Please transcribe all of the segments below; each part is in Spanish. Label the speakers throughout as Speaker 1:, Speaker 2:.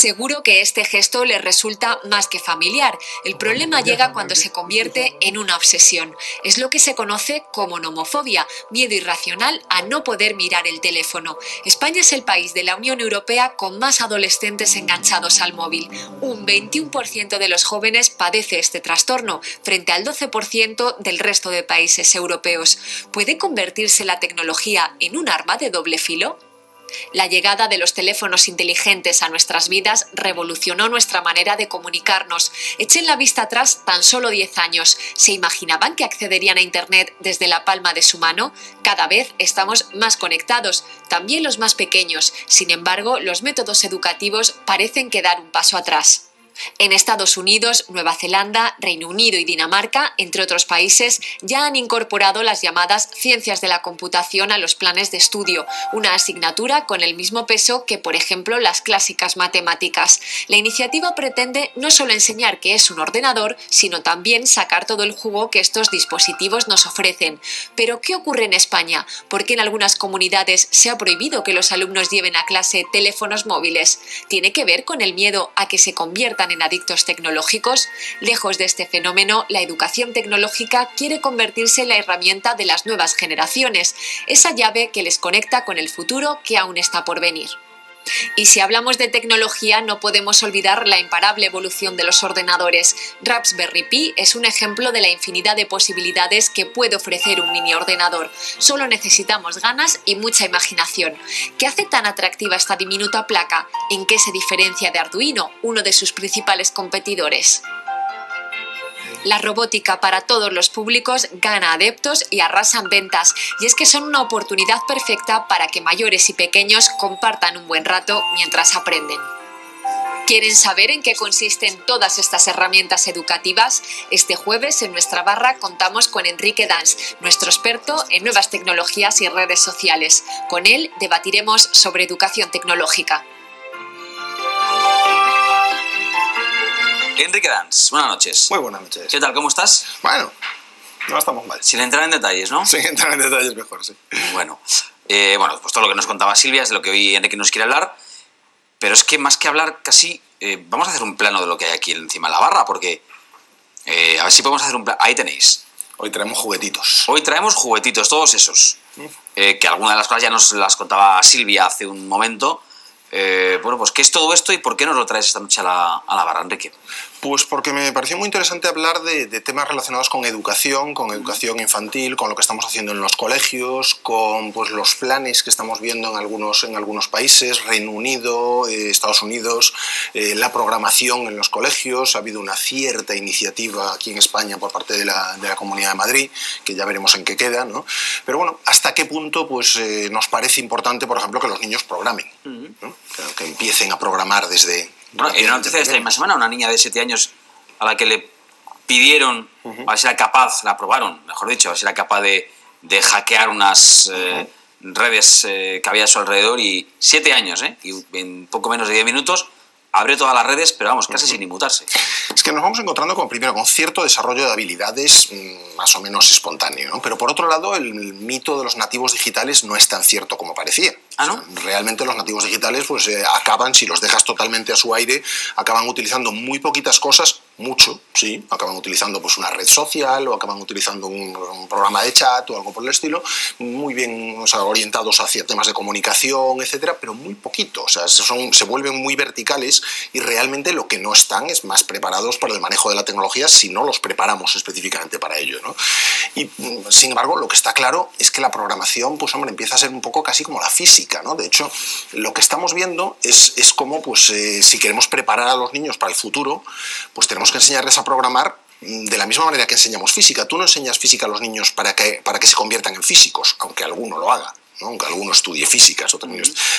Speaker 1: Seguro que este gesto le resulta más que familiar. El problema llega cuando se convierte en una obsesión. Es lo que se conoce como nomofobia, miedo irracional a no poder mirar el teléfono. España es el país de la Unión Europea con más adolescentes enganchados al móvil. Un 21% de los jóvenes padece este trastorno, frente al 12% del resto de países europeos. ¿Puede convertirse la tecnología en un arma de doble filo? La llegada de los teléfonos inteligentes a nuestras vidas revolucionó nuestra manera de comunicarnos. Echen la vista atrás tan solo 10 años. ¿Se imaginaban que accederían a Internet desde la palma de su mano? Cada vez estamos más conectados, también los más pequeños. Sin embargo, los métodos educativos parecen quedar un paso atrás. En Estados Unidos, Nueva Zelanda, Reino Unido y Dinamarca, entre otros países, ya han incorporado las llamadas ciencias de la computación a los planes de estudio, una asignatura con el mismo peso que, por ejemplo, las clásicas matemáticas. La iniciativa pretende no solo enseñar qué es un ordenador, sino también sacar todo el jugo que estos dispositivos nos ofrecen. Pero, ¿qué ocurre en España? ¿Por qué en algunas comunidades se ha prohibido que los alumnos lleven a clase teléfonos móviles? ¿Tiene que ver con el miedo a que se conviertan en adictos tecnológicos? Lejos de este fenómeno, la educación tecnológica quiere convertirse en la herramienta de las nuevas generaciones, esa llave que les conecta con el futuro que aún está por venir. Y si hablamos de tecnología, no podemos olvidar la imparable evolución de los ordenadores. Raspberry Pi es un ejemplo de la infinidad de posibilidades que puede ofrecer un mini ordenador. Solo necesitamos ganas y mucha imaginación. ¿Qué hace tan atractiva esta diminuta placa? ¿En qué se diferencia de Arduino, uno de sus principales competidores? La robótica para todos los públicos gana adeptos y arrasan ventas, y es que son una oportunidad perfecta para que mayores y pequeños compartan un buen rato mientras aprenden. ¿Quieren saber en qué consisten todas estas herramientas educativas? Este jueves en nuestra barra contamos con Enrique Dans, nuestro experto en nuevas tecnologías y redes sociales. Con él debatiremos sobre educación tecnológica.
Speaker 2: Enrique Dans, buenas noches.
Speaker 3: Muy buenas noches.
Speaker 2: ¿Qué tal? ¿Cómo estás?
Speaker 3: Bueno, no estamos mal.
Speaker 2: Sin entrar en detalles, ¿no?
Speaker 3: Sin entrar en detalles mejor, sí.
Speaker 2: Bueno, pues todo lo que nos contaba Silvia es de lo que hoy Enrique nos quiere hablar, pero es que más que hablar casi, vamos a hacer un plano de lo que hay aquí encima de la barra, porque a ver si podemos hacer un plano. Ahí tenéis.
Speaker 3: Hoy traemos juguetitos.
Speaker 2: Hoy traemos juguetitos, todos esos, que algunas de las cosas ya nos las contaba Silvia hace un momento. Bueno, pues ¿qué es todo esto y por qué nos lo traes esta noche a la barra, Enrique?
Speaker 3: Pues porque me pareció muy interesante hablar de temas relacionados con educación infantil, con lo que estamos haciendo en los colegios, con pues, los planes que estamos viendo en algunos países, Reino Unido, Estados Unidos, la programación en los colegios. Ha habido una cierta iniciativa aquí en España por parte de la Comunidad de Madrid, que ya veremos en qué queda, ¿no? Pero bueno, ¿hasta qué punto pues, nos parece importante, por ejemplo, que los niños programen, ¿no? Que empiecen a programar desde...
Speaker 2: Bueno, hay una noticia de esta misma semana, una niña de 7 años a la que le pidieron, a ver si era capaz, la aprobaron, mejor dicho, a ver si era capaz de hackear unas redes que había a su alrededor, y 7 años, y en poco menos de 10 minutos abrió todas las redes, pero vamos, casi sin inmutarse.
Speaker 3: Es que nos vamos encontrando primero con cierto desarrollo de habilidades más o menos espontáneo, ¿no? Pero por otro lado, el mito de los nativos digitales no es tan cierto como parecía.
Speaker 2: ¿Ah, no?
Speaker 3: O sea, realmente los nativos digitales pues, acaban, si los dejas totalmente a su aire, acaban utilizando muy poquitas cosas, mucho, sí, acaban utilizando pues, una red social o acaban utilizando un programa de chat o algo por el estilo, muy bien, o sea, orientados hacia temas de comunicación, etcétera, pero muy poquito, o sea, se vuelven muy verticales y realmente lo que no están es más preparados para el manejo de la tecnología si no los preparamos específicamente para ello, ¿no? Y sin embargo, lo que está claro es que la programación, pues hombre, empieza a ser un poco casi como la física, ¿no? De hecho, lo que estamos viendo es cómo, pues, si queremos preparar a los niños para el futuro, pues tenemos que enseñarles a programar de la misma manera que enseñamos física. Tú no enseñas física a los niños para que se conviertan en físicos, aunque alguno lo haga, ¿no? Aunque alguno estudie física.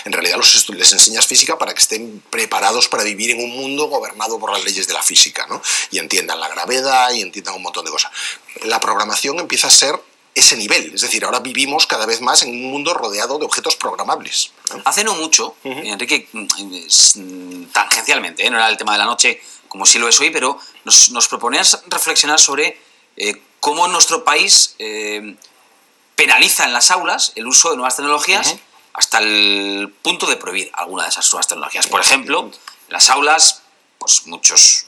Speaker 3: En realidad les enseñas física para que estén preparados para vivir en un mundo gobernado por las leyes de la física, ¿no? Y entiendan la gravedad y entiendan un montón de cosas. La programación empieza a ser ese nivel, es decir, ahora vivimos cada vez más en un mundo rodeado de objetos programables, ¿no?
Speaker 2: Hace no mucho, Enrique, tangencialmente, no era el tema de la noche como sí lo es hoy, pero nos proponías reflexionar sobre cómo nuestro país penaliza en las aulas el uso de nuevas tecnologías hasta el punto de prohibir alguna de esas nuevas tecnologías. Por ejemplo, las aulas, pues muchos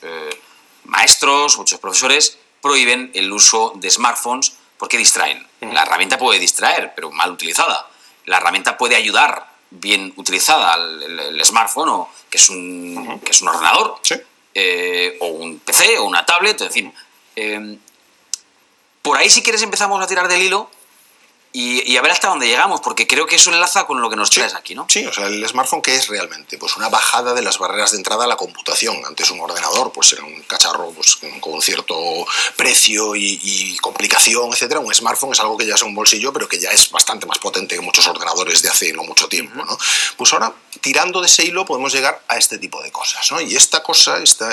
Speaker 2: maestros, muchos profesores prohíben el uso de smartphones porque distraen. La herramienta puede distraer, pero mal utilizada. La herramienta puede ayudar, bien utilizada, el smartphone, que es un ordenador,
Speaker 3: Sí.
Speaker 2: O un PC, o una tablet, en fin. Por ahí, si quieres, empezamos a tirar del hilo y a ver hasta dónde llegamos, porque creo que eso enlaza con lo que nos traes aquí, ¿no?
Speaker 3: Sí, o sea, el smartphone, ¿qué es realmente? Pues una bajada de las barreras de entrada a la computación. Antes un ordenador pues era un cacharro pues, con un cierto precio y complicación, etcétera. Un smartphone es algo que ya es un bolsillo, pero que ya es bastante más potente que muchos ordenadores de hace no mucho tiempo, ¿no? Pues ahora, tirando de ese hilo, podemos llegar a este tipo de cosas, ¿no? Y esta cosa, esta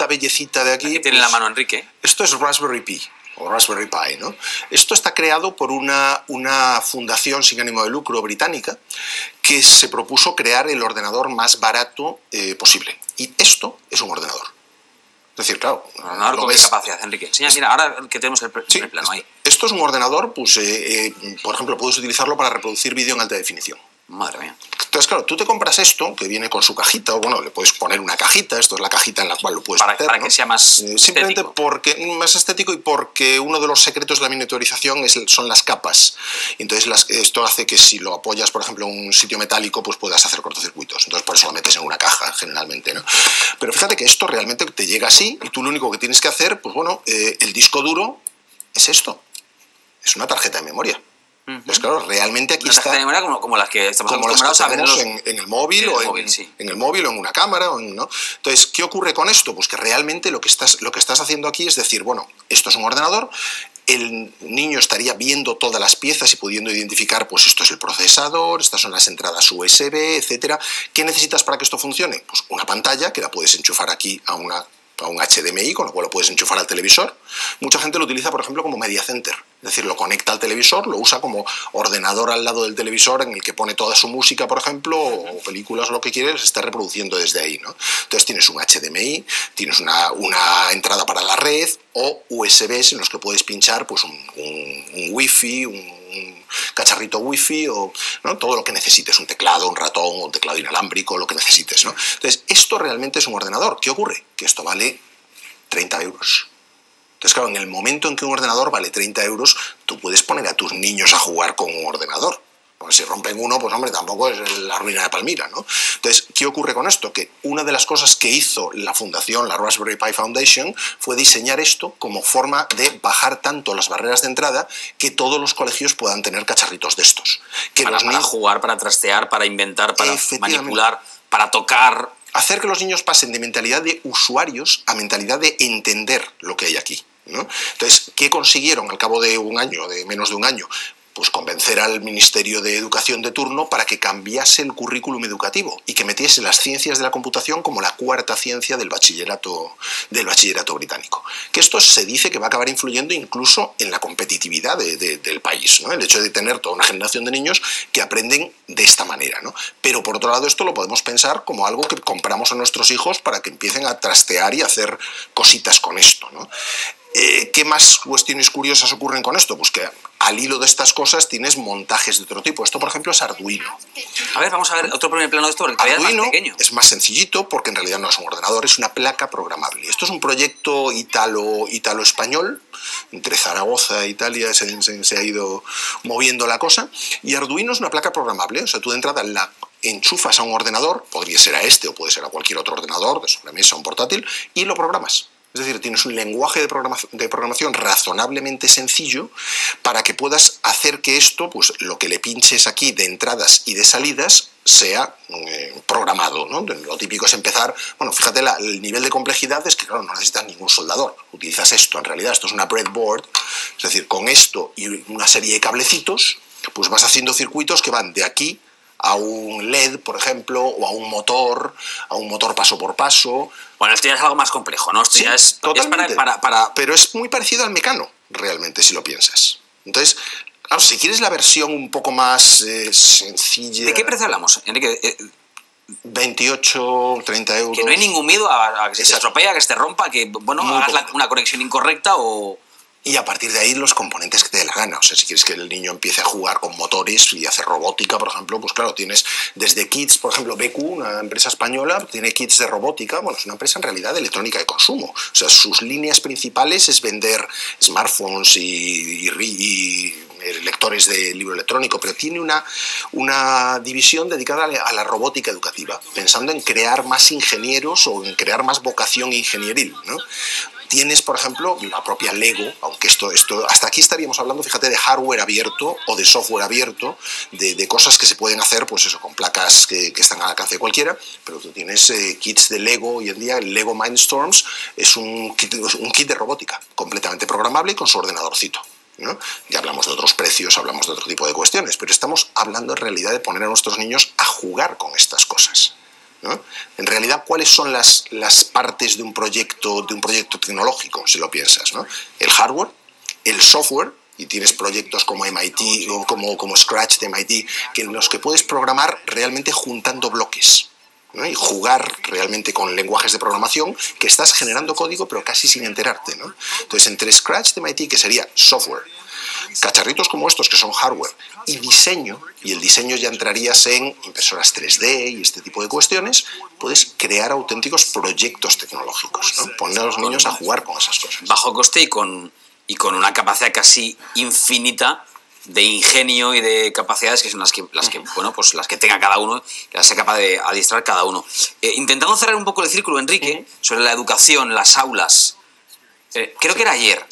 Speaker 3: bellecita de aquí...
Speaker 2: Aquí tiene la mano Enrique.
Speaker 3: Esto es Raspberry Pi. O Raspberry Pi, ¿no? Esto está creado por una fundación sin ánimo de lucro británica que se propuso crear el ordenador más barato posible. Y esto es un ordenador. Es decir, claro...
Speaker 2: Ordenador con qué capacidad, Enrique. Sí, mira, ahora que tenemos el plano ahí.
Speaker 3: Esto es un ordenador, pues, por ejemplo, puedes utilizarlo para reproducir vídeo en alta definición.
Speaker 2: Madre mía.
Speaker 3: Entonces, claro, tú te compras esto, que viene con su cajita, o bueno, le puedes poner una cajita, esto es la cajita en la cual lo puedes meter,
Speaker 2: para
Speaker 3: ¿no?
Speaker 2: que sea más
Speaker 3: simplemente
Speaker 2: estético.
Speaker 3: porque más estético y porque uno de los secretos de la miniaturización son las capas. Entonces, esto hace que si lo apoyas, por ejemplo, en un sitio metálico, pues puedas hacer cortocircuitos. Entonces, por eso lo metes en una caja, generalmente, ¿no? Pero fíjate que esto realmente te llega así y tú lo único que tienes que hacer, pues bueno, el disco duro es esto. Es una tarjeta de memoria. Pues claro, realmente aquí está...
Speaker 2: Una tarjeta de memoria como las que estamos acostumbrados a ver
Speaker 3: en el móvil o en una cámara. ¿No? Entonces, ¿qué ocurre con esto? Pues que realmente lo que estás haciendo aquí es decir, bueno, esto es un ordenador, el niño estaría viendo todas las piezas y pudiendo identificar, pues esto es el procesador, estas son las entradas USB, etcétera. ¿Qué necesitas para que esto funcione? Pues una pantalla que la puedes enchufar aquí a un HDMI, con lo cual lo puedes enchufar al televisor. Mucha gente lo utiliza, por ejemplo, como media center. Es decir, lo conecta al televisor, lo usa como ordenador al lado del televisor en el que pone toda su música, por ejemplo, o películas o lo que quieres, se está reproduciendo desde ahí, ¿no? Entonces tienes un HDMI, tienes una entrada para la red o USBs en los que puedes pinchar pues, un Wi-Fi, un cacharrito Wi-Fi o ¿no? todo lo que necesites, un teclado, un ratón, un teclado inalámbrico, lo que necesites, ¿no? Entonces, esto realmente es un ordenador. ¿Qué ocurre? Que esto vale 30 euros. Entonces, claro, en el momento en que un ordenador vale 30 euros, tú puedes poner a tus niños a jugar con un ordenador. Porque si rompen uno, pues hombre, tampoco es la ruina de Palmira, ¿no? Entonces, ¿qué ocurre con esto? Que una de las cosas que hizo la fundación, la Raspberry Pi Foundation, fue diseñar esto como forma de bajar tanto las barreras de entrada que todos los colegios puedan tener cacharritos de estos. Que
Speaker 2: para jugar, para trastear, para inventar, para manipular, para tocar...
Speaker 3: Hacer que los niños pasen de mentalidad de usuarios a mentalidad de entender lo que hay aquí, ¿no? Entonces, ¿qué consiguieron al cabo de un año, de menos de un año? Pues convencer al Ministerio de Educación de turno para que cambiase el currículum educativo y que metiese las ciencias de la computación como la cuarta ciencia del bachillerato británico. Que esto se dice que va a acabar influyendo incluso en la competitividad del país, ¿no? El hecho de tener toda una generación de niños que aprenden de esta manera, ¿no? Pero por otro lado esto lo podemos pensar como algo que compramos a nuestros hijos para que empiecen a trastear y a hacer cositas con esto, ¿no? ¿Qué más cuestiones curiosas ocurren con esto? Pues que al hilo de estas cosas tienes montajes de otro tipo. Esto, por ejemplo, es Arduino.
Speaker 2: A ver, vamos a ver otro primer plano de esto, porque todavía
Speaker 3: Arduino
Speaker 2: es más pequeño.
Speaker 3: Es más sencillito porque en realidad no es un ordenador, es una placa programable. Esto es un proyecto italo-español. Entre Zaragoza e Italia se ha ido moviendo la cosa. Y Arduino es una placa programable. O sea, tú de entrada la enchufas a un ordenador, podría ser a este o puede ser a cualquier otro ordenador, de sobremesa o un portátil, y lo programas. Es decir, tienes un lenguaje de programación razonablemente sencillo para que puedas hacer que esto, pues lo que le pinches aquí de entradas y de salidas, sea programado, ¿no? Lo típico es empezar, bueno, fíjate el nivel de complejidad es que, claro, no necesitas ningún soldador. Utilizas esto, en realidad esto es una breadboard, es decir, con esto y una serie de cablecitos, pues vas haciendo circuitos que van de aquí a un LED, por ejemplo, o a un motor paso por paso.
Speaker 2: Bueno, esto ya es algo más complejo, ¿no? Esto
Speaker 3: Sí,
Speaker 2: ya es
Speaker 3: totalmente.
Speaker 2: para...
Speaker 3: Pero es muy parecido al Mecano, realmente, si lo piensas. Entonces, claro, si quieres la versión un poco más sencilla...
Speaker 2: ¿De qué precio hablamos, Enrique?
Speaker 3: 28, 30 euros.
Speaker 2: Que no hay ningún miedo a que se estropee, a que se rompa, que, bueno, hagas una conexión incorrecta o
Speaker 3: Y a partir de ahí los componentes que te dé la gana. O sea, si quieres que el niño empiece a jugar con motores y hacer robótica, por ejemplo, pues claro, tienes desde kits, por ejemplo, BQ, una empresa española, tiene kits de robótica. Bueno, es una empresa en realidad de electrónica de consumo. O sea, sus líneas principales es vender smartphones y lectores de libro electrónico, pero tiene una división dedicada a la robótica educativa, pensando en crear más ingenieros o en crear más vocación ingenieril, ¿no? Tienes, por ejemplo, la propia Lego, aunque esto hasta aquí estaríamos hablando, fíjate, de hardware abierto o de software abierto, de cosas que se pueden hacer, pues eso, con placas que están al alcance de cualquiera, pero tú tienes kits de Lego hoy en día. El Lego Mindstorms es un kit de robótica, completamente programable y con su ordenadorcito, ¿no? Ya hablamos de otros precios, hablamos de otro tipo de cuestiones, pero estamos hablando en realidad de poner a nuestros niños a jugar con estas cosas, ¿no? En realidad, ¿cuáles son las partes de un proyecto tecnológico, si lo piensas, ¿no? El hardware, el software, y tienes proyectos como MIT o como Scratch de MIT, en los que puedes programar realmente juntando bloques, ¿no? Y jugar realmente con lenguajes de programación que estás generando código pero casi sin enterarte, ¿no? Entonces, entre Scratch de MIT, que sería software, cacharritos como estos que son hardware, y diseño, y el diseño ya entrarías en impresoras 3D y este tipo de cuestiones, puedes crear auténticos proyectos tecnológicos, ¿no? Poner a los niños a jugar con esas cosas.
Speaker 2: Bajo coste y con una capacidad casi infinita de ingenio y de capacidades que son las que bueno, pues las que tenga cada uno, que las sea capaz de adiestrar cada uno. Intentando cerrar un poco el círculo, Enrique, sobre la educación, las aulas. Creo que era ayer,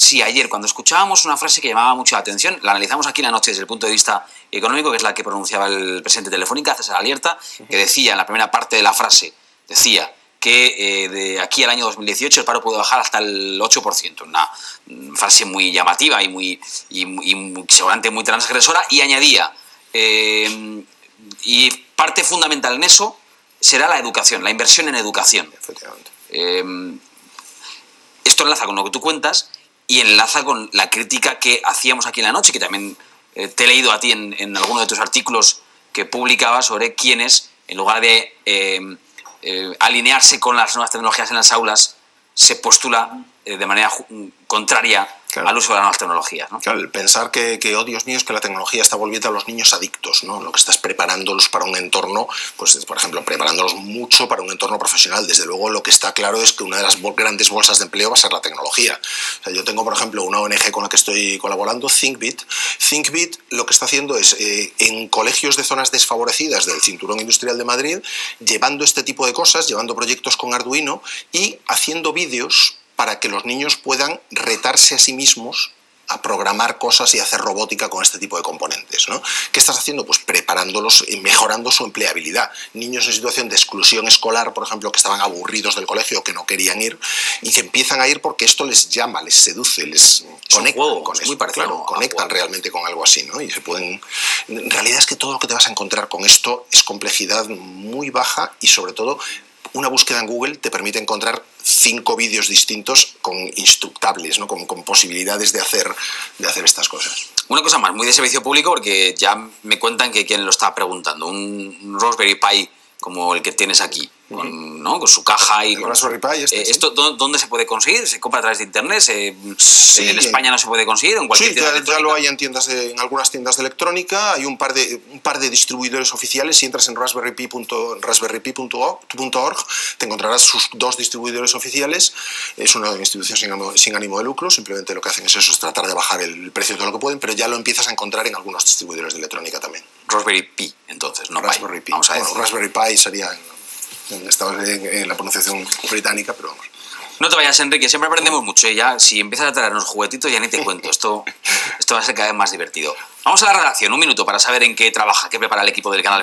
Speaker 2: cuando escuchábamos una frase que llamaba mucho la atención, la analizamos aquí en la noche desde el punto de vista económico, que es la que pronunciaba el presidente de Telefónica, César Alierta, que decía, en la primera parte de la frase, decía que de aquí al año 2018 el paro puede bajar hasta el 8%, una frase muy llamativa y seguramente muy transgresora, y añadía, y parte fundamental en eso será la educación, la inversión en educación.
Speaker 3: Efectivamente.
Speaker 2: Esto enlaza con lo que tú cuentas y enlaza con la crítica que hacíamos aquí en la noche, que también te he leído a ti en alguno de tus artículos que publicabas sobre quienes, en lugar de alinearse con las nuevas tecnologías en las aulas, se postula de manera contraria, claro, al uso de las nuevas tecnologías, ¿no?
Speaker 3: Claro, el pensar que oh Dios mío, es que la tecnología está volviendo a los niños adictos, ¿no? Lo que estás preparándolos para un entorno, pues por ejemplo, preparándolos mucho para un entorno profesional. Desde luego, lo que está claro es que una de las grandes bolsas de empleo va a ser la tecnología. O sea, yo tengo, por ejemplo, una ONG con la que estoy colaborando, ThinkBit. ThinkBit lo que está haciendo es, en colegios de zonas desfavorecidas del Cinturón Industrial de Madrid, llevando este tipo de cosas, llevando proyectos con Arduino y haciendo vídeos para que los niños puedan retarse a sí mismos a programar cosas y hacer robótica con este tipo de componentes, ¿no? ¿Qué estás haciendo? Pues preparándolos y mejorando su empleabilidad. Niños en situación de exclusión escolar, por ejemplo, que estaban aburridos del colegio, que no querían ir, y que empiezan a ir porque esto les llama, les seduce, les conectan con eso. Claro, conectan realmente con algo así, ¿no? Y se pueden... En realidad es que todo lo que te vas a encontrar con esto es complejidad muy baja y, sobre todo, una búsqueda en Google te permite encontrar 5 vídeos distintos con instructables, ¿no? con posibilidades de hacer estas cosas.
Speaker 2: Una cosa más, muy de servicio público, porque ya me cuentan que quien lo está preguntando, un Raspberry Pi como el que tienes aquí, ¿no? Con su caja y...
Speaker 3: El Raspberry Pi
Speaker 2: ¿Esto dónde se puede conseguir? ¿Se compra a través de internet? Sí, ¿en España no se puede conseguir? ¿En cualquier tienda
Speaker 3: ya lo hay en algunas tiendas de electrónica. Hay un par de distribuidores oficiales. Si entras en raspberrypi.org te encontrarás sus 2 distribuidores oficiales. Es una institución sin ánimo de lucro. Simplemente lo que hacen es eso, es tratar de bajar el precio de todo lo que pueden, pero ya lo empiezas a encontrar en algunos distribuidores de electrónica también.
Speaker 2: Raspberry Pi, entonces, no
Speaker 3: Raspberry Pi.
Speaker 2: Vamos a decir.
Speaker 3: Bueno, Raspberry Pi sería en la pronunciación británica, pero vamos.
Speaker 2: No te vayas, Enrique, siempre aprendemos mucho. Ya, si empiezas a traernos juguetitos, ya ni te cuento. Esto va a ser cada vez más divertido. Vamos a la redacción, un minuto para saber en qué trabaja, qué prepara el equipo del canal.